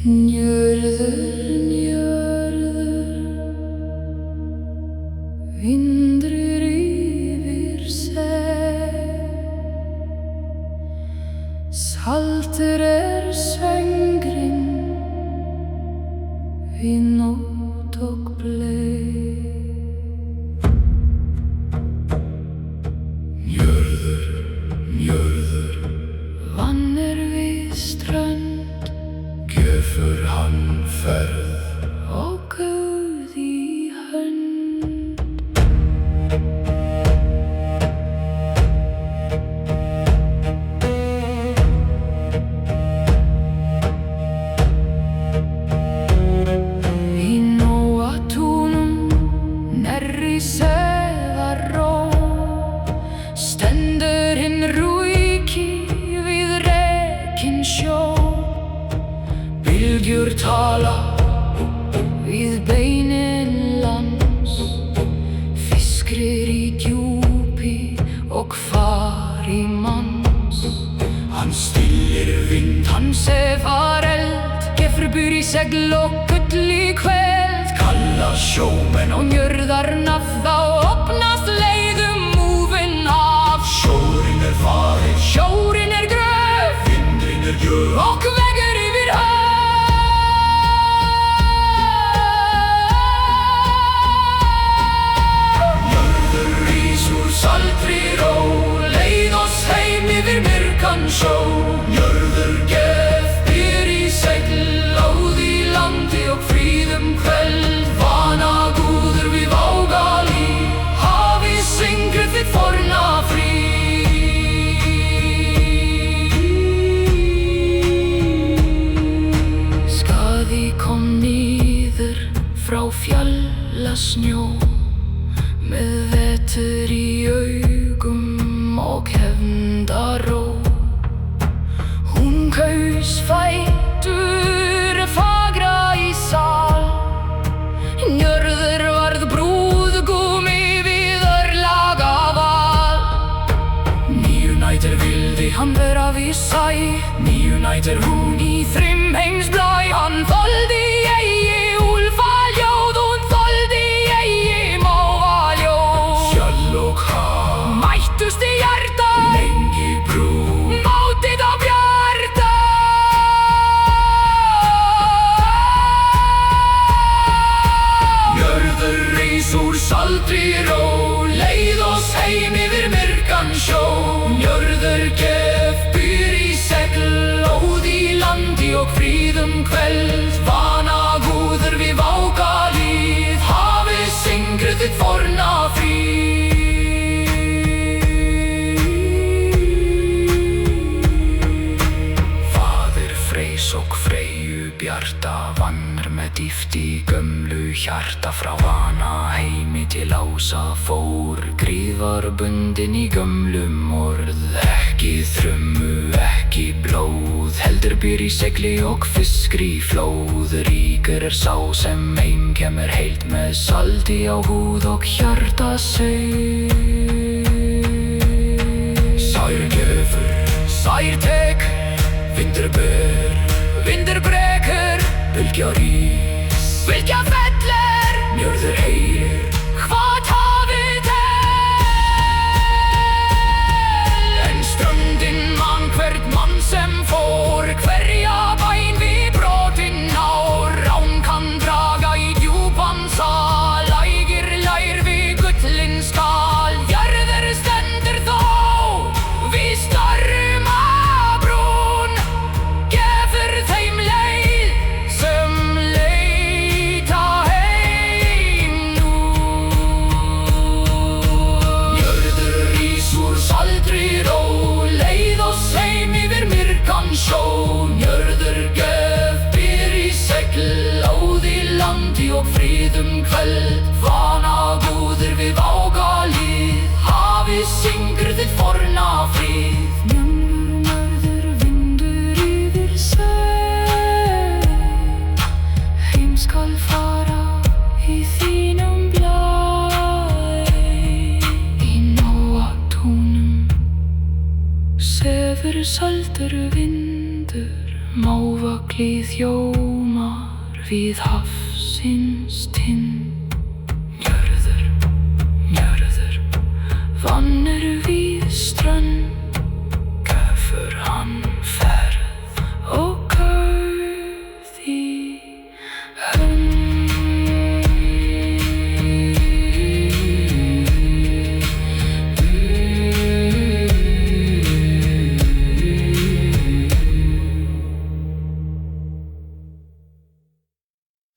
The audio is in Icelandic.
Njörður, vindur yfir seg. Saltur söngurinn við nótt og bleik. Njörður, Vann við strönd, gefur hann ferð. og Guð í hönd. Í nóatúnum nærri Seðarró stendur hinn rúiki við rekinn sjó. Bylgjur tala við beinin lands, fiskrir í djúpi og fari manns. Hann stillir vind, Hann sefar eld, gefur bur í segl og gull í kveld. kalla sjómenn Og njörðarnaf þá opnast leiðum múfinn af. Sjórinn farinn, Sjórinn gröf vindurinn gjöf. og veggur yfir höf. Njörður rís úr saltri ró, Leið oss heim yfir myrkan sjó. Njörður Gef byr í segl, óð í landi og fríðum kveld. Vanagúður við vágali, hafi syngur þitt forna frí. Skaði kom niður frá fjallasnjó, með vetur í augum og hefndarró. Hún kaus fætur fagra í sal, Njörður varð brúðgumi við örlaga val. 9 nætur vildi hann vera við sæ, 9 nætur hún í þrimheimsblæ. Hann þoldi eigi úlfaljóð, hún þoldi eigi mávaljóð. Fjall og haf, Mættust í hjarta, lengi brú. mátið á bjarta. Njörður rís úr saltri ró, Leið oss heim yfir myrkan sjó. Njörður gef byr í segl, óð í landi og fríðum kveld. Vanagúður við vágalið, hafi syngur þitt forna fríð. Faðir Freys og Freyju bjarta vannr með dýft í gömlu hjarta. Frá vana heimi til Ása fór, gríðar bundin í gömlum orð. Ekki þrummu, ekki blóð, heldur byr í segli og fiskri flóð. Ríkur sá sem heim kemur heilt, með salti á húð og hjarta seig. Sær gefur, Sær tek, vindur ber, vindur brekur, bylgja rís. bylgja fellir. Njörður heyrir, Hvað hafið en ströndin man hvern mann sem fór, hverja bæn við brotin ár. Rán kann draga í djúpan sal, lægir lær við gullin skal. Jörður stendur þó við stormabrún, gefur þeim leið sem leita heim nú. njörður rís úr Aldrei ró, leið oss heim yfir myrkan sjó. Njörður gef byr í segl, óð í landi og fríðum kveld. Vanagúður við vágalið, hafi syngur þitt forna fríð. Njörður vindur yfir seg, heim skal fara í þínum blæ. Í nóatúnum sefur saltur vindur Mávaglið hljómar við hafsins tind. Njörður, njörður, vann við strönd.